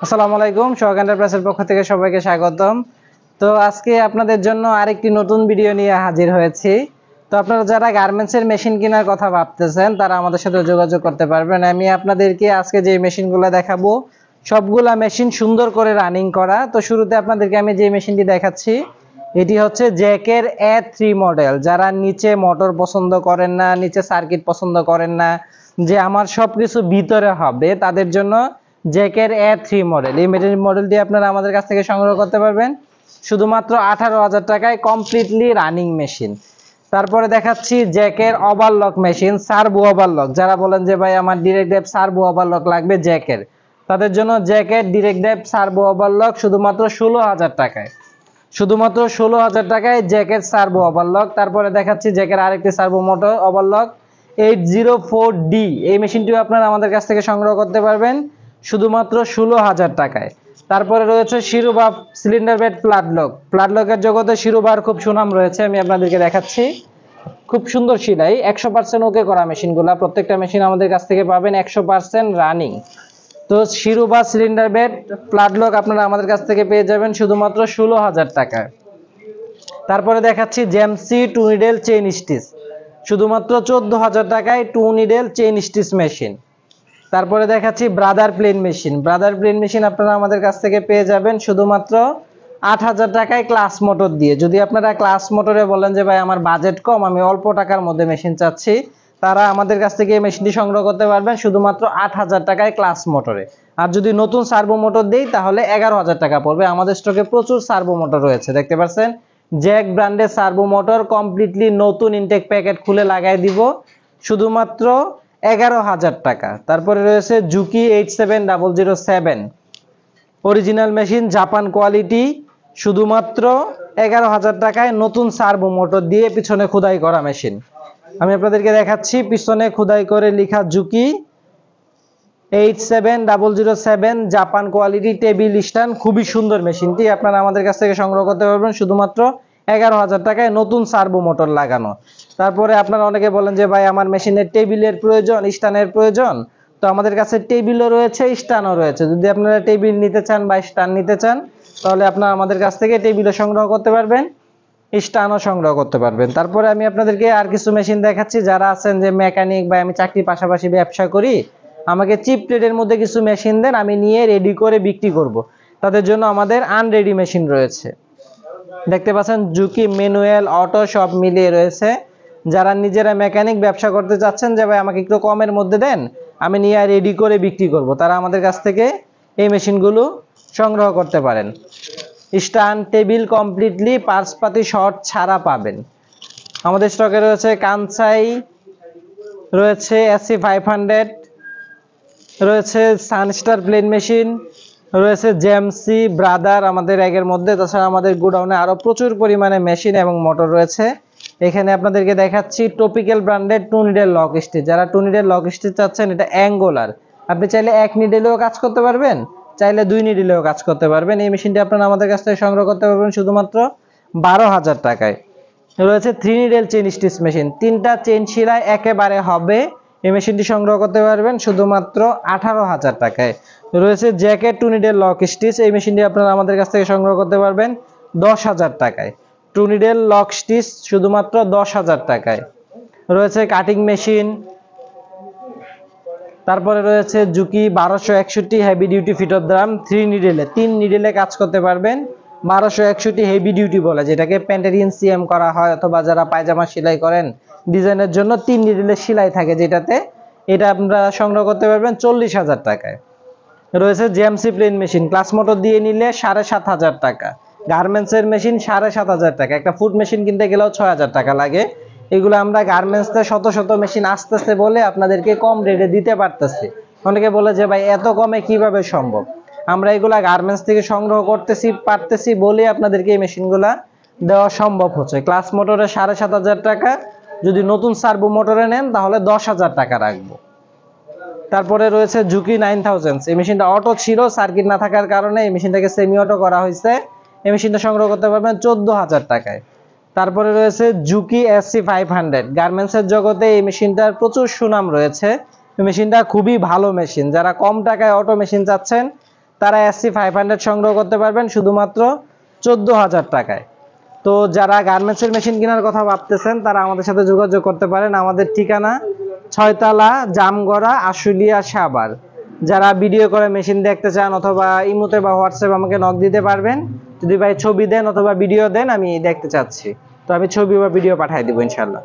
আসসালামু আলাইকুম। সোহাগ এন্টারপ্রাইজের পক্ষ থেকে সবাইকে স্বাগতম। তো আজকে আপনাদের জন্য আরেকটি নতুন ভিডিও নিয়ে হাজির হয়েছি। তো আপনারা যারা গার্মেন্টসের মেশিন কেনার কথা ভাবতেছেন তারা আমাদের সাথে যোগাযোগ করতে পারবেন। আমি আপনাদেরকে আজকে যে মেশিনগুলো দেখাবো সবগুলা মেশিন সুন্দর করে রানিং করা। তো শুরুতে আপনাদেরকে আমি যে মেশিনটি দেখাচ্ছি এটি হচ্ছে জ্যাকের A3 মডেল। যারা নিচে মোটর পছন্দ করেন না, নিচে সার্কিট পছন্দ করেন না, যে আমার সবকিছু ভিতরে হবে, তাদের জন্য জ্যাকের A3 মডেল। এই মডেলটি আপনারা আমাদের কাছ থেকে সংগ্রহ করতে পারবেন শুধুমাত্র 18,000 টাকায়, কমপ্লিটলি রানিং মেশিন। তারপরে দেখাচ্ছি জ্যাকের ওভারলক মেশিন, সার্ভো ওভারলক। যারা বলেন যে ভাই আমার ডিরেক্ট ড্রাইভ সার্ভো ওভারলক লাগবে জ্যাকের, তাদের জন্য জ্যাকের ডিরেক্ট ড্রাইভ সার্ভো ওভারলক শুধুমাত্র 16,000 টাকায়, শুধুমাত্র 16,000 টাকায় জ্যাকের সার্ভো ওভারলক। তারপরে দেখাচ্ছি জ্যাকের আরেকটি সার্ভো মোটর ওভারলক 804D। এই মেশিনটিও আপনারা আমাদের কাছ থেকে সংগ্রহ করতে পারবেন শুধুমাত্র 16,000 টাকায়। তারপরে রয়েছে শিরোভা সিলিন্ডার বেড প্লাডলক। প্লাডলকের জগতে শিরোভার খুব সুনাম রয়েছে, আমি আপনাদেরকে দেখাচ্ছি। খুব সুন্দর সেলাই, 100% ওকে করা মেশিনগুলা। প্রত্যেকটা মেশিন আমাদের কাছ থেকে পাবেন 100% রানিং। তো শিরোভা সিলিন্ডার বেড প্লাডলক আপনারা আমাদের কাছ থেকে পেয়ে যাবেন শুধুমাত্র 16,000 টাকায়। তারপরে দেখাচ্ছি জেমসি টু নিডেল চেইন স্টিচ শুধুমাত্র 14,000 টাকায়, two needle chain stitch machine. তারপরে দেখাচ্ছি Brother plain machine. Brother plain machine আপনারা আমাদের কাছ থেকে পেয়ে যাবেন শুধুমাত্র 8,000 টাকায় ক্লাস মোটর দিয়ে। যদি আপনারা ক্লাস মোটরে বলেন যে ভাই আমার বাজেট কম, আমি অল্প টাকার মধ্যে মেশিন চাচ্ছি, তারা আমাদের কাছ থেকে এই মেশিনটি সংগ্রহ করতে পারবেন শুধুমাত্র 8,000 টাকায় ক্লাস মোটরে। আর যদি নতুন সার্ভো মোটর দেই তাহলে 11,000 টাকা পড়বে। আমাদের স্টকে প্রচুর সার্ভো মোটর রয়েছে, দেখতে পাচ্ছেন জ্যাক ব্র্যান্ডের সার্ভো মোটর, কমপ্লিটলি নতুন ইনটেক প্যাকেট খুলে লাগাই দিব শুধুমাত্র 11,000 টাকা। তারপরে রয়েছে Juki 87007 original machine, Japan quality, শুধুমাত্র 11,000 টাকায় নতুন সার্ভো মোটর দিয়ে পিছনে খোদাই করা মেশিন। আমি আপনাদেরকে দেখাচ্ছি পিছনে খোদাই করে লেখা Juki 87007 Japan quality table stand. খুবই সুন্দর মেশিনটি, আপনারা আমাদের কাছ থেকে সংগ্রহ করতে পারবেন শুধুমাত্র 11,000 টাকায় নতুন সার্ভো মোটর লাগানো। তারপরে আপনারা অনেকে বলেন যে ভাই আমার মেশিনের টেবিলের প্রয়োজন, স্ট্যান্ডের প্রয়োজন। তো আমাদের কাছে টেবিলও রয়েছে, স্ট্যান্ডও রয়েছে। যদি আপনারা টেবিল নিতে চান বা স্ট্যান্ড নিতে চান তাহলে আপনারা আমাদের কাছ থেকে টেবিলও সংগ্রহ করতে পারবেন, স্ট্যান্ডও সংগ্রহ করতে পারবেন। তারপরে আমি আপনাদেরকে আর কিছু মেশিন দেখাচ্ছি। যারা আছেন যে মেকানিক বা আমি চাকরির পাশাপাশি ব্যবসা করি, আমাকে চিপ রেটের মধ্যে কিছু মেশিন দেন, আমি নিয়ে রেডি করে বিক্রি করব, তাদের জন্য আমাদের আনরেডি মেশিন রয়েছে। দেখতে পাচ্ছেন জুকি ম্যানুয়াল অটো সব মিলিয়ে রয়েছে। যারা নিজেরা মেকানিক ব্যবসা করতে চাচ্ছেন যে ভাই আমাকে একটু কমের মধ্যে দেন, আমি নিয়ে রেডি করে বিক্রি করব, তারা আমাদের কাছ থেকে এই মেশিনগুলো সংগ্রহ করতে পারেন। স্ট্যান্ড টেবিল কমপ্লিটলি পার্সপাতি শর্ট ছাড়া পাবেন। আমাদের স্টকে রয়েছে কানসাই, রয়েছে এসি 500, রয়েছে সানস্টার প্লেন মেশিন, রয়েছে জেমসি ব্রাদার আমাদের এগের মধ্যে। তাছাড়া আমাদের গোডাউনে আরো প্রচুর পরিমাণে মেশিন এবং মোটর রয়েছে। এখানে আপনাদেরকে দেখাচ্ছি টপিক্যাল ব্র্যান্ডের টু নিডেল লক স্টিচ। যারা টু নিডেল লক স্টিচ চাচ্ছেন, এটা অ্যাঙ্গুলার, আপনি চাইলে এক নিডেলেও কাজ করতে পারবেন, চাইলে দুই নিডেলেও কাজ করতে পারবেন। এই মেশিনটি আপনারা আমাদের কাছ থেকে সংগ্রহ করতে পারবেন শুধুমাত্র 12,000 টাকায়। রয়েছে three needle chain stitch machine, তিনটা চেইন সেলাই একেবারে হবে, এই মেশিনটি সংগ্রহ করতে পারবেন শুধুমাত্র 18,000 টাকায়। রয়েছে jacket two needle lock stitch, এই মেশিনটি আপনারা আমাদের কাছ থেকে সংগ্রহ করতে পারবেন 10,000 টাকায়। টু নিডেল লক স্টিচ শুধুমাত্র 10,000 টাকায়। রয়েছে কাটিং মেশিন। তারপরে রয়েছে Juki 1261 heavy duty feed off the arm, three নিডেলে, তিন নিডেলে কাজ করতে পারবেন। 1261 হেভি ডিউটি বলে, যেটাকে প্যান্টের ইনসিএম করা হয়, অথবা যারা পায়জামা সেলাই করেন ডিজাইনের জন্য 3 নিডেলের সেলাই থাকে যেটাতে, এটা আপনারা সংগ্রহ করতে পারবেন 40,000 টাকায়। রয়েছে JMC plain machine, class motor দিয়ে নিলে 7,500 টাকা। গার্মেন্টসের মেশিন 7,500 টাকা, একটা ফুড মেশিন কিনতে গেলেও 6,000 টাকা লাগে। এগুলো আমরা গার্মেন্টসে শত শত মেশিন আসতেছে বলে আপনাদেরকে কম রেটে দিতে পারতেছি। অনেকে বলে যে ভাই এত কমে কিভাবে সম্ভব, আমরা এগুলা গার্মেন্টস থেকে সংগ্রহ করতেছি পারতেছি বলে আপনাদেরকে এই মেশিনগুলা দেওয়া সম্ভব হচ্ছে। ক্লাস মোটরে 7,500 টাকা, যদি নতুন সার্ভো মোটরে নেন তাহলে 10,000 টাকা রাখবো। তারপরে রয়েছে জুকি 9000, এই মেশিনটা অটো ছিল, সার্কিট না থাকার কারণে এই মেশিনটাকে সেমি অটো করা হয়েছে। এই মেশিনটা সংগ্রহ করতে পারবেন 14,000 টাকায়। তারপরে রয়েছে জুকি এসসি 500, গার্মেন্টসের জগতে এই মেশিনটার প্রচুর সুনাম রয়েছে। এই মেশিনটা খুবই ভালো মেশিন, যারা কম টাকায় অটো মেশিন চাচ্ছেন তারা SC500 সংগ্রহ করতে পারবেন শুধুমাত্র 14,000 টাকায়। তো যারা গার্মেন্টসের মেশিন কেনার কথা ভাবতেছেন তারা আমাদের সাথে যোগাযোগ করতে পারেন। আমাদের ঠিকানা 6 তলা, জামগড়া, আশুলিয়া, সাভার। যারা ভিডিও করে মেশিন দেখতে চান অথবা ইমোতে বা হোয়াটসঅ্যাপে আমাকে নক দিতে পারবেন। যদি ভাই ছবি দেন অথবা ভিডিও দেন, আমি দেখতে চাচ্ছি, তো আমি ছবি বা ভিডিও পাঠিয়ে দিব ইনশাআল্লাহ।